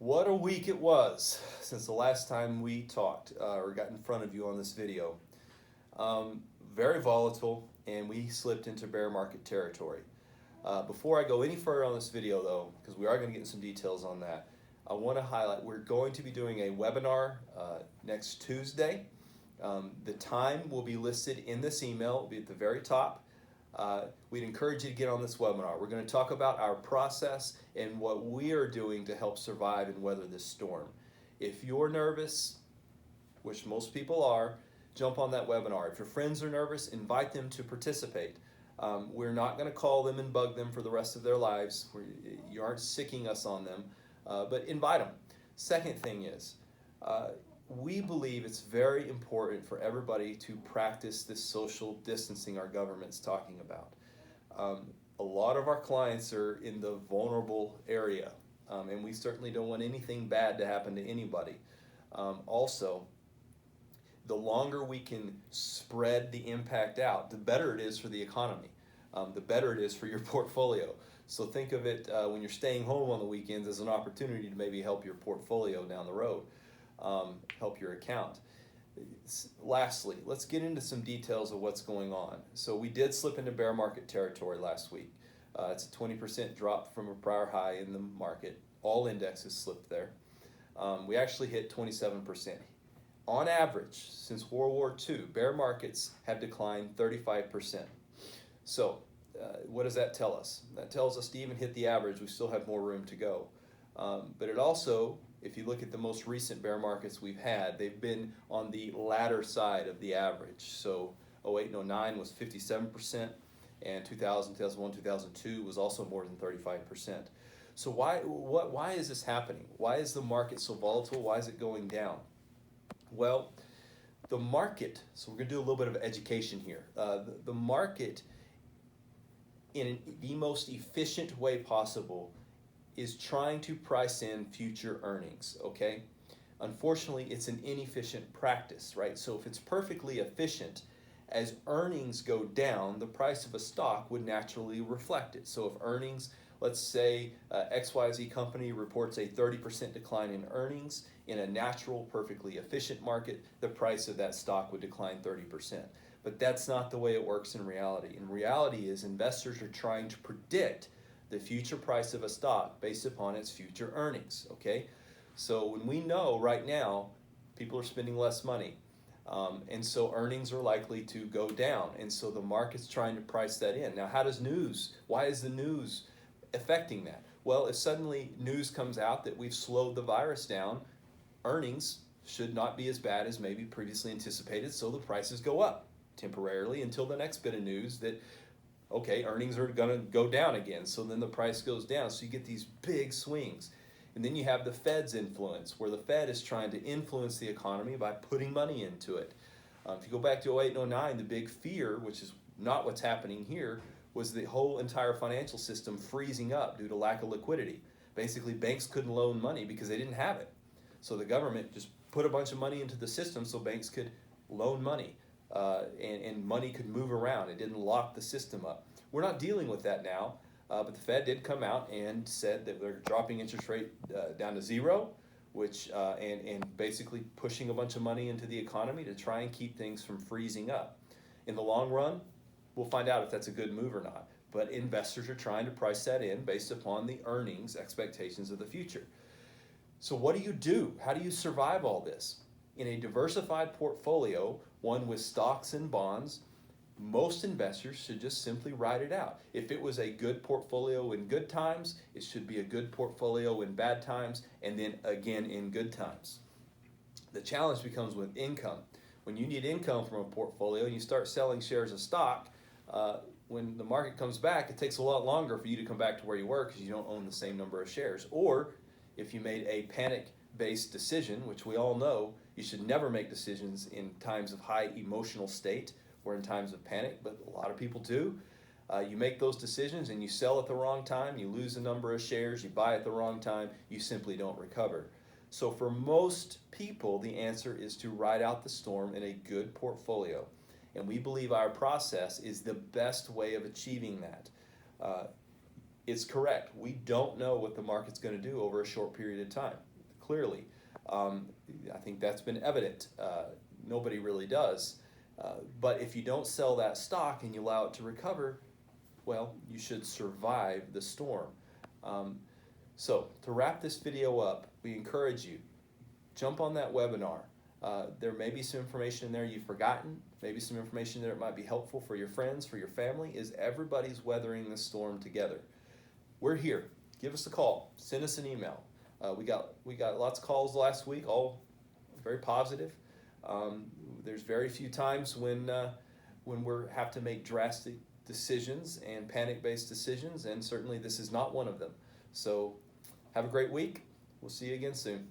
What a week it was since the last time we talked or got in front of you on this video. Um, Very volatile, and we slipped into bear market territory. Before I go any further on this video, though, because we are going to get into some details on that, I want to highlight we're going to be doing a webinar next Tuesday. The time will be listed in this email, it'll be at the very top. We'd encourage you to get on this webinar. We're going to talk about our process and what we are doing to help survive and weather this storm. If you're nervous, which most people are, jump on that webinar. If your friends are nervous, invite them to participate. We're not going to call them and bug them for the rest of their lives. You aren't sicking us on them, but invite them. Second thing is, we believe it's very important for everybody to practice this social distancing our government's talking about. A lot of our clients are in the vulnerable area, and we certainly don't want anything bad to happen to anybody. Also, the longer we can spread the impact out, the better it is for the economy, the better it is for your portfolio. So think of it when you're staying home on the weekends as an opportunity to maybe help your portfolio down the road, help your account. Lastly, let's get into some details of what's going on. So we did slip into bear market territory last week. It's a 20% drop from a prior high in the market. All indexes slipped there. We actually hit 27%. On average, since World War II, bear markets have declined 35%. So what does that tell us? That tells us to even hit the average, we still have more room to go. But it also, if you look at the most recent bear markets we've had, they've been on the latter side of the average. So 08 and 09 was 57%, and 2000, 2001, 2002 was also more than 35%. So why is this happening? Why is the market so volatile? Why is it going down? Well, the market, so we're going to do a little bit of education here. The market, in the most efficient way possible, is trying to price in future earnings, okay? Unfortunately, it's an inefficient practice, right? So if it's perfectly efficient, as earnings go down, the price of a stock would naturally reflect it. So if earnings, let's say XYZ company reports a 30% decline in earnings, in a natural, perfectly efficient market, the price of that stock would decline 30%. But that's not the way it works in reality. In reality is investors are trying to predict the future price of a stock based upon its future earnings, okay? So when we know right now people are spending less money, and so earnings are likely to go down, and so the market's trying to price that in. Now why is the news affecting that? Well, if suddenly news comes out that we've slowed the virus down, earnings should not be as bad as maybe previously anticipated, so the prices go up temporarily until the next bit of news that okay, earnings are going to go down again, so then the price goes down. So you get these big swings. And then you have the Fed's influence, where the Fed is trying to influence the economy by putting money into it. If you go back to 08 and 09, the big fear, which is not what's happening here, was the whole entire financial system freezing up due to lack of liquidity. Basically, banks couldn't loan money because they didn't have it. So the government just put a bunch of money into the system so banks could loan money. And money could move around. It didn't lock the system up. We're not dealing with that now, but the Fed did come out and said that they're dropping interest rate down to zero, which and basically pushing a bunch of money into the economy to try and keep things from freezing up. In the long run, we'll find out if that's a good move or not. But investors are trying to price that in based upon the earnings expectations of the future. So what do? How do you survive all this? In a diversified portfolio, one with stocks and bonds, most investors should just simply ride it out. If it was a good portfolio in good times, it should be a good portfolio in bad times, and then again in good times. The challenge becomes with income. When you need income from a portfolio and you start selling shares of stock, when the market comes back, it takes a lot longer for you to come back to where you were because you don't own the same number of shares. Or if you made a panic-based decision, which we all know, you should never make decisions in times of high emotional state or in times of panic, but a lot of people do. You make those decisions and you sell at the wrong time, you lose a number of shares, you buy at the wrong time, you simply don't recover. So for most people, the answer is to ride out the storm in a good portfolio. And we believe our process is the best way of achieving that. It's correct. We don't know what the market's going to do over a short period of time. clearly. I think that's been evident. Nobody really does. But if you don't sell that stock and you allow it to recover, well, you should survive the storm. So to wrap this video up, we encourage you, jump on that webinar. There may be some information in there you've forgotten, maybe some information there that might be helpful for your friends, for your family, is everybody's weathering the storm together. We're here. Give us a call. Send us an email. We got lots of calls last week, all very positive. There's very few times when we have to make drastic decisions and panic-based decisions, and certainly this is not one of them. So have a great week. We'll see you again soon.